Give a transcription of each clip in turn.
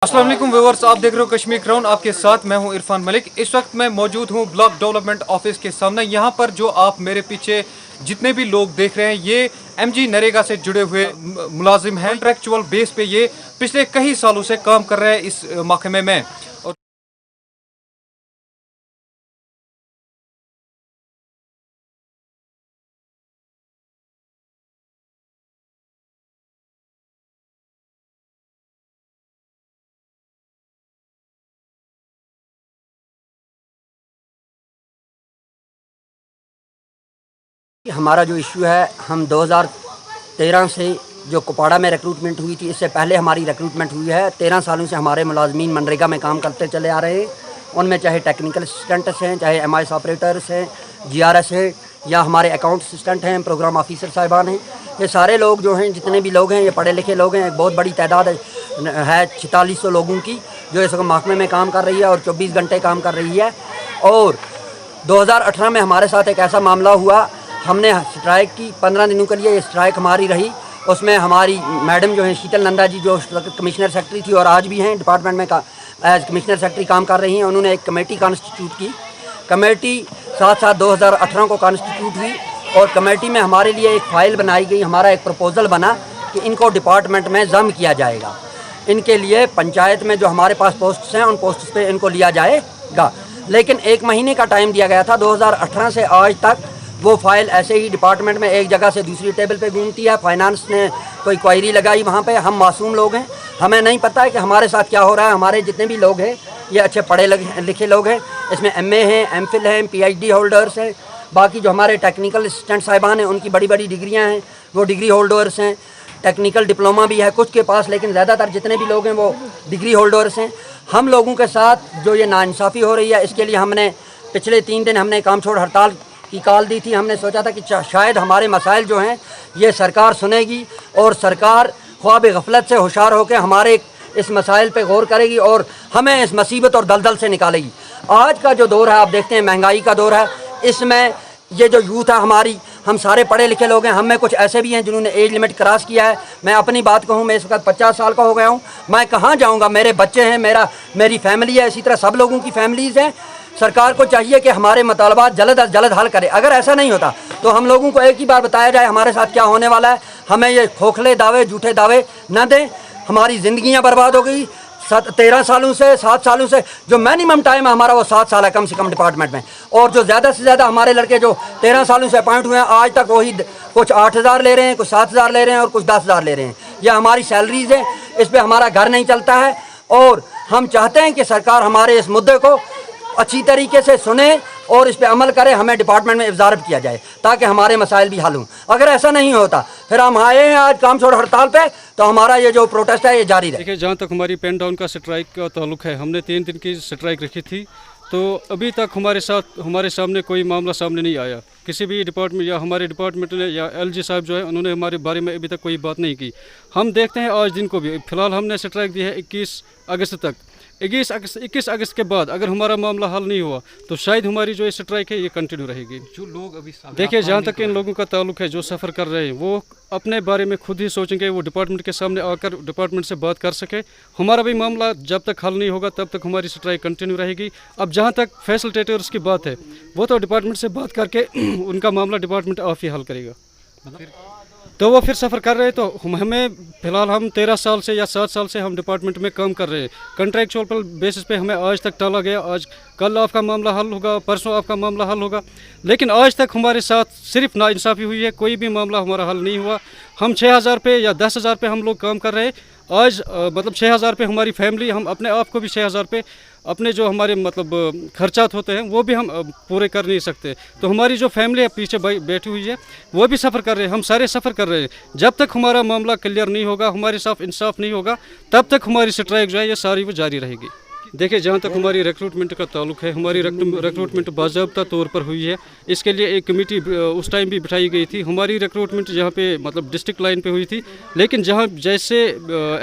अस्सलाम वालेकुम व्यूअर्स, आप देख रहे हो कश्मीर क्राउन, आपके साथ मैं हूं इरफान मलिक। इस वक्त मैं मौजूद हूं ब्लॉक डेवलपमेंट ऑफिस के सामने। यहां पर जो आप मेरे पीछे जितने भी लोग देख रहे हैं ये एमजी नरेगा से जुड़े हुए मुलाजिम हैं। कॉन्ट्रैक्चुअल बेस पे ये पिछले कई सालों से काम कर रहे हैं इस महकमे में। और हमारा जो इशू है, हम 2013 से जो कुपाड़ा में रिक्रूटमेंट हुई थी, इससे पहले हमारी रिक्रूटमेंट हुई है। 13 सालों से हमारे मुलाजमीन मनरेगा में काम करते चले आ रहे हैं। उनमें चाहे टेक्निकल असिस्टेंट्स हैं, चाहे एमआईएस ऑपरेटर्स हैं, जीआरएस हैं, या हमारे अकाउंट असिस्टेंट हैं, प्रोग्राम ऑफिसर साहिबान हैं। ये सारे लोग जो हैं, जितने भी लोग हैं, ये पढ़े लिखे लोग हैं। एक बहुत बड़ी तादाद है 4600 लोगों की जो इस महकमे में काम कर रही है और 24 घंटे काम कर रही है। और 2018 में हमारे साथ एक ऐसा मामला हुआ, हमने स्ट्राइक की। 15 दिनों के लिए ये स्ट्राइक हमारी रही। उसमें हमारी मैडम जो हैं शीतल नंदा जी, जो कमिश्नर सेक्रेटरी थी और आज भी हैं डिपार्टमेंट में एज कमिश्नर सेक्रेटरी काम कर रही हैं, उन्होंने एक कमेटी कॉन्स्टिट्यूट की। कमेटी 7/7 2018 को कॉन्स्टिट्यूट हुई और कमेटी में हमारे लिए एक फ़ाइल बनाई गई। हमारा एक प्रपोज़ल बना कि इनको डिपार्टमेंट में ज़म किया जाएगा। इनके लिए पंचायत में जो हमारे पास पोस्ट्स हैं, उन पोस्ट्स पे इनको लिया जाएगा। लेकिन 1 महीने का टाइम दिया गया था। 2018 से आज तक वो फाइल ऐसे ही डिपार्टमेंट में एक जगह से दूसरी टेबल पे घूमती है। फाइनेंस ने कोई क्वायरी लगाई वहाँ पे। हम मासूम लोग हैं, हमें नहीं पता है कि हमारे साथ क्या हो रहा है। हमारे जितने भी लोग हैं ये अच्छे पढ़े लिखे लोग हैं। इसमें एमए हैं, एमफिल हैं, पीएचडी होल्डर्स हैं। बाकी जो हमारे टेक्निकल असिस्टेंट साहिबान हैं, उनकी बड़ी बड़ी डिग्रियाँ हैं, वो डिग्री होल्डर्स हैं। टेक्निकल डिप्लोमा भी है कुछ के पास, लेकिन ज़्यादातर जितने भी लोग हैं वो डिग्री होल्डर्स हैं। हम लोगों के साथ जो ये नाइंसाफ़ी हो रही है, इसके लिए हमने पिछले 3 दिन हमने काम छोड़ हड़ताल की कॉल दी थी। हमने सोचा था कि शायद हमारे मसाइल जो हैं ये सरकार सुनेगी और सरकार ख्वाब गफलत से होशियार होकर हमारे इस मसाइल पे गौर करेगी और हमें इस मुसीबत और दलदल से निकालेगी। आज का जो दौर है, आप देखते हैं महंगाई का दौर है। इसमें ये जो यूथ है हमारी, हम सारे पढ़े लिखे लोग हैं। हम में कुछ ऐसे भी हैं जिन्होंने एज लिमिट क्रॉस किया है। मैं अपनी बात कहूँ, मैं इस वक्त 50 साल का हो गया हूँ। मैं कहाँ जाऊँगा, मेरे बच्चे हैं, मेरी फैमिली है, इसी तरह सब लोगों की फैमिलीज़ हैं। सरकार को चाहिए कि हमारे मुतालबात जल्द अज जल्द हल करे। अगर ऐसा नहीं होता तो हम लोगों को एक ही बार बताया जाए हमारे साथ क्या होने वाला है। हमें ये खोखले दावे, झूठे दावे न दें। हमारी ज़िंदगियाँ बर्बाद हो गई 13 सालों से, 7 सालों से। जो मिनिमम टाइम है हमारा वो 7 साल है कम से कम डिपार्टमेंट में। और जो ज़्यादा से ज़्यादा हमारे लड़के जो 13 सालों से अपॉइंट हुए हैं, आज तक वही कुछ 8,000 ले रहे हैं, कुछ 7,000 ले रहे हैं और कुछ 10,000 ले रहे हैं। यह हमारी सैलरीज़ हैं, इस पर हमारा घर नहीं चलता है। और हम चाहते हैं कि सरकार हमारे इस मुद्दे को अच्छी तरीके से सुने और इस पे अमल करे। हमें डिपार्टमेंट में ऑब्जर्व किया जाए ताकि हमारे मसाइल भी हल हों। अगर ऐसा नहीं होता फिर हम आए हैं आज काम छोड़ हड़ताल पे, तो हमारा ये जो प्रोटेस्ट है ये जारी रहे। देखिए, जहाँ तक हमारी पेन डाउन का स्ट्राइक का ताल्लुक है, हमने 3 दिन की स्ट्राइक रखी थी, तो अभी तक हमारे सामने कोई मामला सामने नहीं आया। किसी भी डिपार्टमेंट या हमारे डिपार्टमेंट ने या एलजी साहब जो है, उन्होंने हमारे बारे में अभी तक कोई बात नहीं की। हम देखते हैं आज दिन को भी, फ़िलहाल हमने स्ट्राइक दी है 21 अगस्त तक। 21 अगस्त के बाद अगर हमारा मामला हल नहीं हुआ तो शायद हमारी जो स्ट्राइक है ये कंटिन्यू रहेगी। जो लोग अभी देखिए, जहाँ तक इन लोगों का ताल्लुक है जो सफ़र कर रहे हैं, वो अपने बारे में खुद ही सोचेंगे। वो डिपार्टमेंट के सामने आकर डिपार्टमेंट से बात कर सके। हमारा भी मामला जब तक हल नहीं होगा तब तक हमारी स्ट्राइक कंटिन्यू रहेगी। अब जहाँ तक फैसिलिटेटर्स की बात है, वो तो डिपार्टमेंट से बात करके उनका मामला डिपार्टमेंट ऑफ ही हल करेगा। तो वो फिर सफ़र कर रहे हैं। तो हमें फ़िलहाल हम 13 साल से या 7 साल से हम डिपार्टमेंट में काम कर रहे हैं। कॉन्ट्रैक्चुअल बेसिस पे हमें आज तक टाला गया। आज कल आपका मामला हल होगा, परसों आपका मामला हल होगा, लेकिन आज तक हमारे साथ सिर्फ नाइंसाफ़ी हुई है। कोई भी मामला हमारा हल नहीं हुआ। हम 6,000 पे या 10,000 पे हम लोग काम कर रहे हैं। आज मतलब 6,000 पे हमारी फैमिली, हम अपने आप को भी 6,000 पे अपने जो हमारे मतलब खर्चात होते हैं वो भी हम पूरे कर नहीं सकते। तो हमारी जो फैमिली है पीछे बैठी हुई है, वो भी सफ़र कर रहे हैं। हम सारे सफ़र कर रहे हैं। जब तक हमारा मामला क्लियर नहीं होगा, हमारे साथ इंसाफ नहीं होगा, तब तक हमारी स्ट्राइक जो है ये सारी वो जारी रहेगी। देखिए, जहाँ तक हमारी रिक्रूटमेंट का ताल्लुक है, हमारी रिक्रूटमेंट बाज़ाब्ता तौर पर हुई है। इसके लिए एक कमेटी उस टाइम भी बिठाई गई थी। हमारी रिक्रूटमेंट जहाँ पे मतलब डिस्ट्रिक्ट लाइन पे हुई थी, लेकिन जहाँ जैसे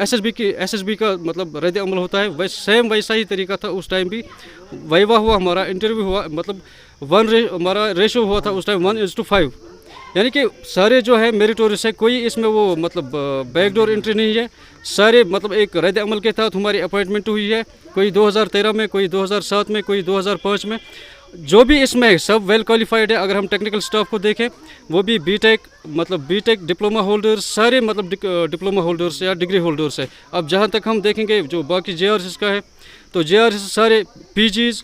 एसएसबी का मतलब रद्द अमल होता है, वैसा ही तरीका था। उस टाइम भी वाइवा हुआ, हमारा इंटरव्यू हुआ, मतलब हमारा रेशो हुआ था उस टाइम 1:5। यानी कि सारे जो है मेरिटोरियस है, कोई इसमें वो मतलब बैकडोर एंट्री नहीं है। सारे मतलब एक रद्द अमल के तहत हमारी अपॉइंटमेंट हुई है, कोई 2013 में, कोई 2007 में, कोई 2005 में। जो भी इसमें सब वेल क्वालिफाइड है। अगर हम टेक्निकल स्टाफ को देखें, वो भी बीटेक मतलब बीटेक डिप्लोमा होल्डर्स, सारे मतलब डिप्लोमा होल्डर्स या डिग्री होल्डर्स है। अब जहाँ तक हम देखेंगे जो बाकी JRCs का है, तो JRCs सारे PGs,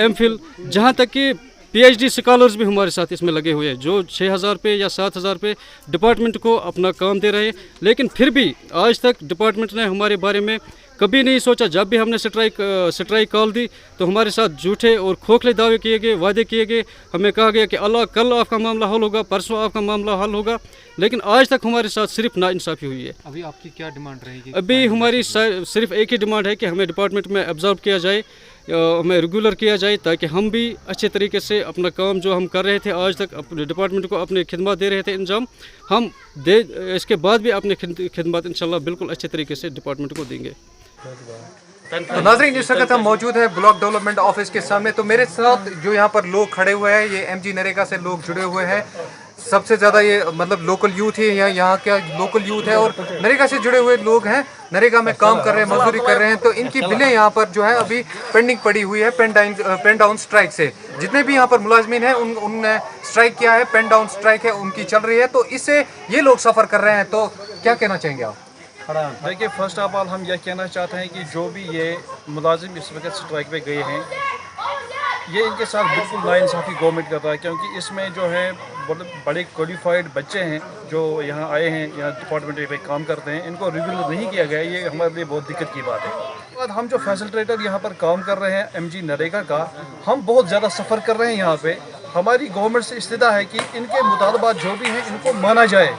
MPhil, जहाँ तक कि PhD स्कॉलर्स भी हमारे साथ इसमें लगे हुए हैं, जो 6,000 पे या 7,000 पे डिपार्टमेंट को अपना काम दे रहे हैं। लेकिन फिर भी आज तक डिपार्टमेंट ने हमारे बारे में कभी नहीं सोचा। जब भी हमने स्ट्राइक कॉल दी तो हमारे साथ झूठे और खोखले दावे किए गए, वादे किए गए। हमें कहा गया कि अल्लाह कल आपका मामला हल होगा, परसों आपका मामला हल होगा, लेकिन आज तक हमारे साथ सिर्फ नाइंसाफ़ी हुई है। अभी आपकी क्या डिमांड रहेगी? अभी हमारी सिर्फ एक ही डिमांड है कि हमें डिपार्टमेंट में एब्जॉर्ब किया जाए, हमें रेगुलर किया जाए, ताकि हम भी अच्छे तरीके से अपना काम जो हम कर रहे थे आज तक, अपने डिपार्टमेंट को अपनी खिदमत दे रहे थे इंजाम, हम दे इसके बाद भी अपनी खिदमत इंशाल्लाह बिल्कुल अच्छे तरीके से डिपार्टमेंट को देंगे। तो नाज़रीन, इस वक्त हम मौजूद है ब्लॉक डेवलपमेंट ऑफिस के सामने। तो मेरे साथ जो यहाँ पर लोग खड़े हुए हैं, ये MG नरेगा से लोग जुड़े हुए हैं। सबसे ज़्यादा ये मतलब लोकल यूथ है, यहाँ का लोकल यूथ है और नरेगा से जुड़े हुए लोग हैं, नरेगा में काम कर रहे हैं, मजदूरी कर रहे हैं। तो इनकी बिलें यहाँ पर जो है अभी पेंडिंग पड़ी हुई है पेन डाउन स्ट्राइक से। जितने भी यहाँ पर मुलाजमीन हैं उनने स्ट्राइक किया है, पेन डाउन स्ट्राइक है उनकी चल रही है, तो इससे ये लोग सफ़र कर रहे हैं। तो क्या कहना चाहेंगे आप? देखिए, फर्स्ट ऑफ ऑल हम यह कहना चाहते हैं कि जो भी ये मुलाजिम इस वक्त स्ट्राइक पे गए हैं, ये इनके साथ बिल्कुल नाइंसाफ़ी गवर्नमेंट कर रहा है, क्योंकि इसमें जो है बड़े क्वालिफाइड बच्चे हैं जो यहाँ आए हैं, यहाँ डिपार्टमेंट पे काम करते हैं, इनको रेगुलर नहीं किया गया। ये हमारे लिए बहुत दिक्कत की बात है। हम जो फैसिलिटेटर यहाँ पर काम कर रहे हैं MG नरेगा का, हम बहुत ज़्यादा सफ़र कर रहे हैं यहाँ पे। हमारी गवर्नमेंट से इस्तिदा है कि इनके मुतालबात जो भी हैं इनको माना जाए,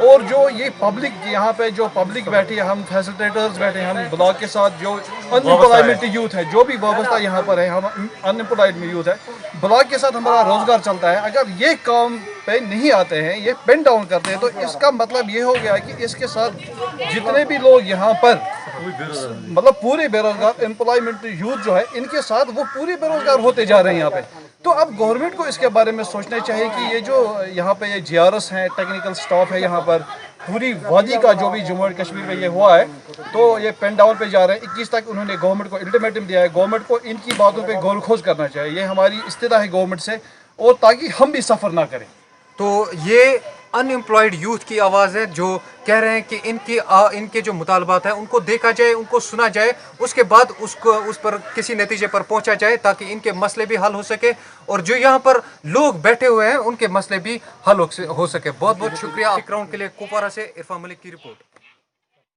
और जो ये पब्लिक यहाँ पे जो पब्लिक बैठी है, हम फैसिलिटेटर्स बैठे हैं, हम ब्लॉक के साथ जो अनएम्प्लॉयमेंट यूथ है, जो भी वाबस्ता यहाँ पर है, हम अनएम्प्लॉयड यूथ है, ब्लॉक के साथ हमारा रोज़गार चलता है। अगर ये काम पे नहीं आते हैं, ये पेन डाउन करते हैं, तो इसका मतलब ये हो गया कि इसके साथ जितने भी लोग यहाँ पर मतलब पूरे बेरोजगार एम्प्लॉयमेंट यूथ जो है, इनके साथ वो पूरे बेरोजगार होते जा रहे हैं यहाँ पे। तो अब गवर्नमेंट को इसके बारे में सोचना चाहिए कि ये जो यहाँ पे ये JRS हैं, टेक्निकल स्टाफ है यहाँ पर, पूरी वादी का जो भी जम्मू एंड कश्मीर में ये हुआ है, तो ये पेन डाउन पे जा रहे हैं। 21 तक उन्होंने गवर्नमेंट को अल्टीमेटम दिया है। गवर्नमेंट को इनकी बातों पे गौर खोज करना चाहिए, ये हमारी इस्तिदा है गवर्नमेंट से, और ताकि हम भी सफ़र ना करें। तो ये अनएम्प्लॉयड यूथ की आवाज़ है जो कह रहे हैं कि इनके जो मुतालबात हैं उनको देखा जाए, उनको सुना जाए, उसके बाद उस पर किसी नतीजे पर पहुंचा जाए, ताकि इनके मसले भी हल हो सके और जो यहाँ पर लोग बैठे हुए हैं उनके मसले भी हल हो सके। बहुत बहुत शुक्रिया। ग्राउंड के लिए कुपवारा से इरफान मलिक की रिपोर्ट।